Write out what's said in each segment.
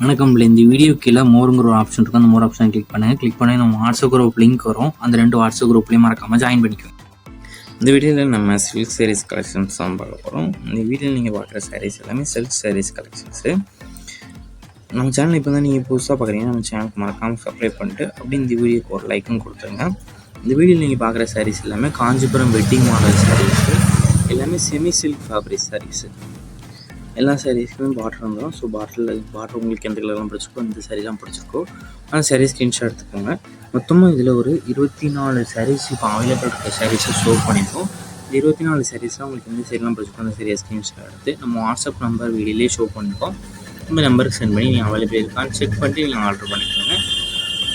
வணக்கம். இந்த வீடியோ கீழே மோருங்கிற ஒரு ஆப்ஷன் இருக்கும். அந்த மோர் ஆப்ஷனை கிளிக் பண்ணி நம்ம வாட்ஸ்அப் குரூப் லிங்க் வரும். அந்த 2 வாட்ஸ்அப் குரூப்லேயும் மறக்காமல் ஜாயின் பண்ணிக்கோங்க. இந்த வீடியோவில் நம்ம சில்க் சாரீஸ் கலெக்ஷன்ஸ் தான் பார்க்க போகிறோம். இந்த வீடியோவில் நீங்கள் பார்க்குற சாரீஸ் எல்லாமே சில்க் சாரீஸ் கலெக்ஷன்ஸு. நம்ம சேனல் இப்போ தான் நீங்கள் புதுசாக பார்க்குறீங்கன்னா நம்ம சேனலுக்கு மறக்காமல் சப்ஸ்கிரைப் பண்ணிட்டு அப்படி இந்த வீடியோக்கு ஒரு லைக்கும் கொடுத்துருங்க. இந்த வீடியோவில் நீங்கள் பார்க்குற சாரீஸ் எல்லாமே காஞ்சிபுரம் வெட்டிங் மாடல் சாரீஸு, எல்லாமே செமி சில்க் ஃபேப்ரிக் சாரீஸு. எல்லா சாரீஸ்க்குமே பார்டர் வந்துடும். ஸோ பார்டர் உங்களுக்கு எந்த கலர்லாம் பிடிச்சிருக்கோ, இந்த சாரீலாம் பிடிச்சிருக்கோ அந்த சாரீ ஸ்க்ரீன்ஷாட் எடுத்துக்கோங்க. மொத்தமாக இதில் ஒரு 24 சாரீஸ் இப்போ அவைலபிள் இருக்க சாரீஸை ஷோ பண்ணியிருக்கோம். இந்த 24 சாரீஸ்லாம் உங்களுக்கு எந்த சாரீலாம் பிடிச்சிருக்கோ அந்த சாரியை ஸ்க்ரீன்ஷாட் எடுத்து நம்ம வாட்ஸ்அப் நம்பர் வீடியோலேயே ஷோ பண்ணியிருக்கோம். இந்த நம்பருக்கு சென்ட் பண்ணி நீங்கள் அவைலபிள் இருக்கான்னு செக் பண்ணிட்டு நீங்கள் ஆர்டர் பண்ணிக்கோங்க.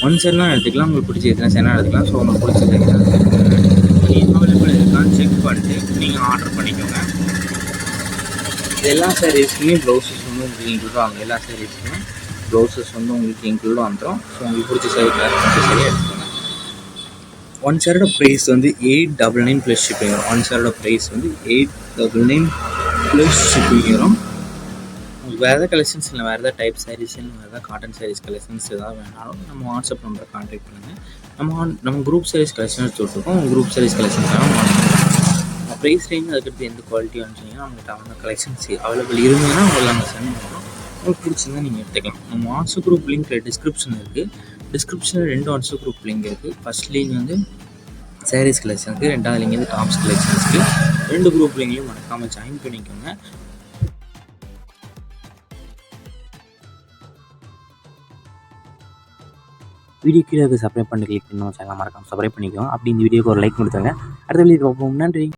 ஒன் சாரிலாம் எடுத்துக்கலாம், உங்களுக்கு பிடிச்ச எத்தனை சாரிலாம் எடுத்துக்கலாம். ஸோ உங்களுக்கு பிடிச்ச நீங்கள் அவைலபிள் இருக்கான்னு செக் பண்ணிட்டு நீங்கள் ஆர்டர் பண்ணிக்கோங்க. எல்லா சாரீஸ்க்குமே ப்ளவுஸஸ் வந்து உங்களுக்கு இன்க்ளூட் ஆகும். எல்லா சாரீஸ்க்குமே ப்ளவுஸஸ் வந்து உங்களுக்கு இன்க்ளூட் வந்துடும். ஸோ உங்களுக்கு பிடிச்ச சாரீ சரியாக எடுத்துக்கோங்க. ஒன் சாரோட ப்ரைஸ் வந்து 899 ப்ளஸ் ஷிப்பிங் வரும். ஒன் சாரோட ப்ரைஸ் வந்து 899 ப்ளஸ் ஷிப்பிங் வரும். உங்களுக்கு வேறு எதாவது கலெக்ஷன்ஸ் இல்லை, வேறு எதாவது டைப் சாரீஸ் இல்லை, வேறு எதாவது காட்டன் சாரீஸ் கலெக்ஷன்ஸ் எதாவது வேணாலும் நம்ம வாட்ஸ்அப் நம்பரை கான்டாக்ட் பண்ணுங்கள். நம்ம குரூப் சாரீஸ் கலெக்ஷன்ஸ் கொடுத்துருக்கோம். Group saris collections price range அதுக்கடுத்து எந்த குவாலிட்டி அனுப்பிச்சிங்கன்னா அவங்கள்ட்ட அவங்க கலெக்ஷன்ஸ் அவைலபிள் இருந்ததுன்னா அவங்களை நாங்கள் சென்ட் பண்ணுறோம். உங்களுக்கு பிடிச்சிருந்தா நீங்கள் எடுத்துக்கலாம். நம்ம வாட்ஸ்அப் குரூப் லிங்க் டிஸ்கிரிப்ஷன் இருக்குது. டிஸ்கிரிப்ஷனில் 2 வாட்ஸ்அப் குரூப் லிங்க் இருக்குது. ஃபஸ்ட் லிங்க் வந்து சாரீஸ் கலெக்ஷனுக்கு, 2வது லிங்க் வந்து டாப்ஸ் கலெக்ஷன்ஸ்க்கு. 2 குரூப் லிங்கையும் மறக்காமல் ஜாயின் பண்ணிக்கோங்க. வீடியோ கீழே சப்ஸ்கிரைப் பண்ணி கிளிக் பண்ணி நம்ம சேனலை மறக்காமல் சப்ஸ்கிரைப் பண்ணிக்கோங்க. அப்படி இந்த வீடியோக்கு ஒரு லைக் கொடுத்துருங்க. அடுத்த வீடியோ பார்ப்போம். நன்றி.